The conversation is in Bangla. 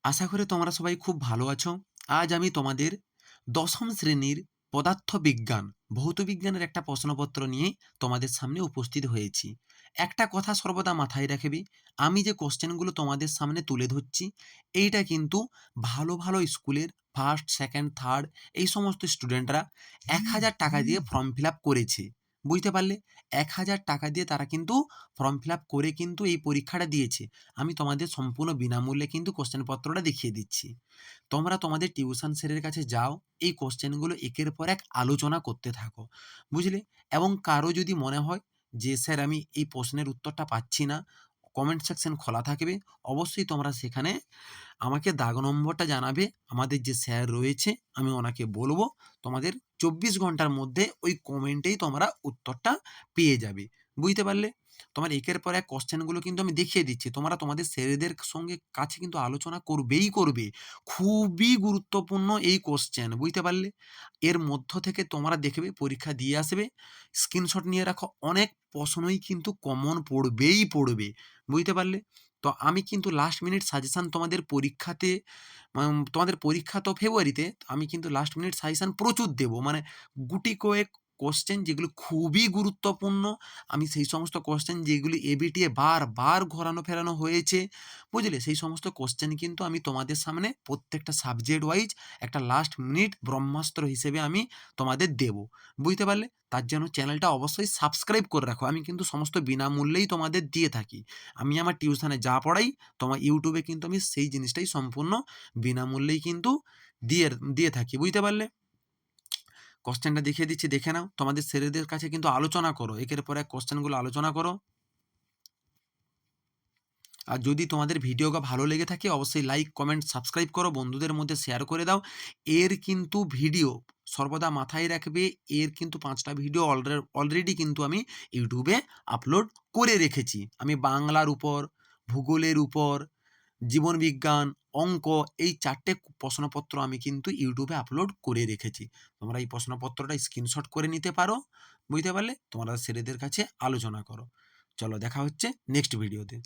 আশা করি তোমরা সবাই খুব ভালো আছো। আজ আমি তোমাদের দশম শ্রেণীর পদার্থবিজ্ঞান, ভৌতবিজ্ঞানের একটা প্রশ্নপত্র নিয়ে তোমাদের সামনে উপস্থিত হয়েছি। একটা কথা সর্বদা মাথায় রাখবে, আমি যে কোশ্চেনগুলো তোমাদের সামনে তুলে ধরছি, এইটা কিন্তু ভালো ভালো স্কুলের ফার্স্ট, সেকেন্ড, থার্ড এই সমস্ত স্টুডেন্টরা ১,০০০ টাকা দিয়ে ফর্ম ফিল আপ করেছে। বুঝতে পারলে? ১,০০০ টাকা দিয়ে তারা কিন্তু ফর্ম ফিল আপ করে কিন্তু এই পরীক্ষাটা দিয়েছে। আমি তোমাদের সম্পূর্ণ বিনামূল্যে কিন্তু কোশ্চেন পত্রটা দেখিয়ে দিচ্ছি। তোমরা তোমাদের টিউশন স্যারের কাছে যাও, এই কোশ্চেনগুলো একের পর এক আলোচনা করতে থাকো, বুঝলে? এবং কারো যদি মনে হয় যে স্যার আমি এই প্রশ্নের উত্তরটা পাচ্ছি না, কমেন্ট সেকশন খোলা থাকবে। অবশ্যই তোমরা সেখানে আমাকে দাগ নম্বরটা জানাবে। আমাদের যে স্যার রয়েছে আমি ওনাকে বলবো, তোমাদের ২৪ ঘন্টার মধ্যে ওই কমেন্টেই তোমরা উত্তরটা পেয়ে যাবে। বুঝতে পারলে? তোমার একের পর এক কোশ্চেনগুলো কিন্তু আমি দেখিয়ে দিচ্ছি। তোমরা তোমাদের স্যারেদের সঙ্গে কাছে কিন্তু আলোচনা করবেই করবে। খুবই গুরুত্বপূর্ণ এই কোশ্চেন, বুঝতে পারলে? এর মধ্য থেকে তোমরা দেখবে পরীক্ষা দিয়ে আসবে, স্ক্রিনশট নিয়ে রাখো। অনেক প্রশ্নই কিন্তু কমন পড়বেই পড়বে। বুঝতে পারলে? তো আমি কিন্তু লাস্ট মিনিট সাজেশন তোমাদের পরীক্ষাতে তোমাদের পরীক্ষা তো ফেব্রুয়ারিতে, আমি কিন্তু লাস্ট মিনিট সাজেশন প্রচুর দেবো। মানে গুটি কয়েক কোশ্চেন যেগুলো খুবই গুরুত্বপূর্ণ, আমি সেই সমস্ত কোশ্চেন যেগুলি এবিটিএ বারবার ঘোরানো ফেরানো হয়েছে, বুঝলে? সেই সমস্ত কোশ্চেন কিন্তু আমি তোমাদের সামনে প্রত্যেকটা সাবজেক্ট ওয়াইজ একটা লাস্ট মিনিট ব্রহ্মাস্ত্র হিসেবে আমি তোমাদের দেব। বুঝতে পারলে? তার জন্য চ্যানেলটা অবশ্যই সাবস্ক্রাইব করে রাখো। আমি কিন্তু সমস্ত বিনামূল্যেই তোমাদের দিয়ে থাকি। আমি আমার টিউশনে যা পড়াই, তোমার ইউটিউবে কিন্তু আমি সেই জিনিসটাই সম্পূর্ণ বিনামূল্যেই কিন্তু দিয়ে দিয়ে থাকি। বুঝতে পারলে? কোশ্চেনটা দেখিয়ে দিচ্ছি, দেখে নাও। তোমাদের স্যারেদের কাছে কিন্তু আলোচনা করো, একের পর এক কোশ্চেনগুলো আলোচনা করো। আর যদি তোমাদের ভিডিওটা ভালো লেগে থাকে অবশ্যই লাইক, কমেন্ট, সাবস্ক্রাইব করো, বন্ধুদের মধ্যে শেয়ার করে দাও। এর কিন্তু ভিডিও সর্বদা মাথায় রাখবে, এর কিন্তু ৫টা ভিডিও অলরেডি কিন্তু আমি ইউটিউবে আপলোড করে রেখেছি। আমি বাংলার উপর, ভূগোলের উপর, জীবনবিজ্ঞান, অঙ্ক, এই ৪টে প্রশ্নপত্র আমি কিন্তু ইউটিউবে আপলোড করে রেখেছি। তোমরা এই প্রশ্নপত্রটা স্ক্রিনশট করে নিতে পারো। বুঝতে পারলে? তোমরা স্যারেদের কাছে আলোচনা করো। চলো দেখা হচ্ছে নেক্সট ভিডিওতে।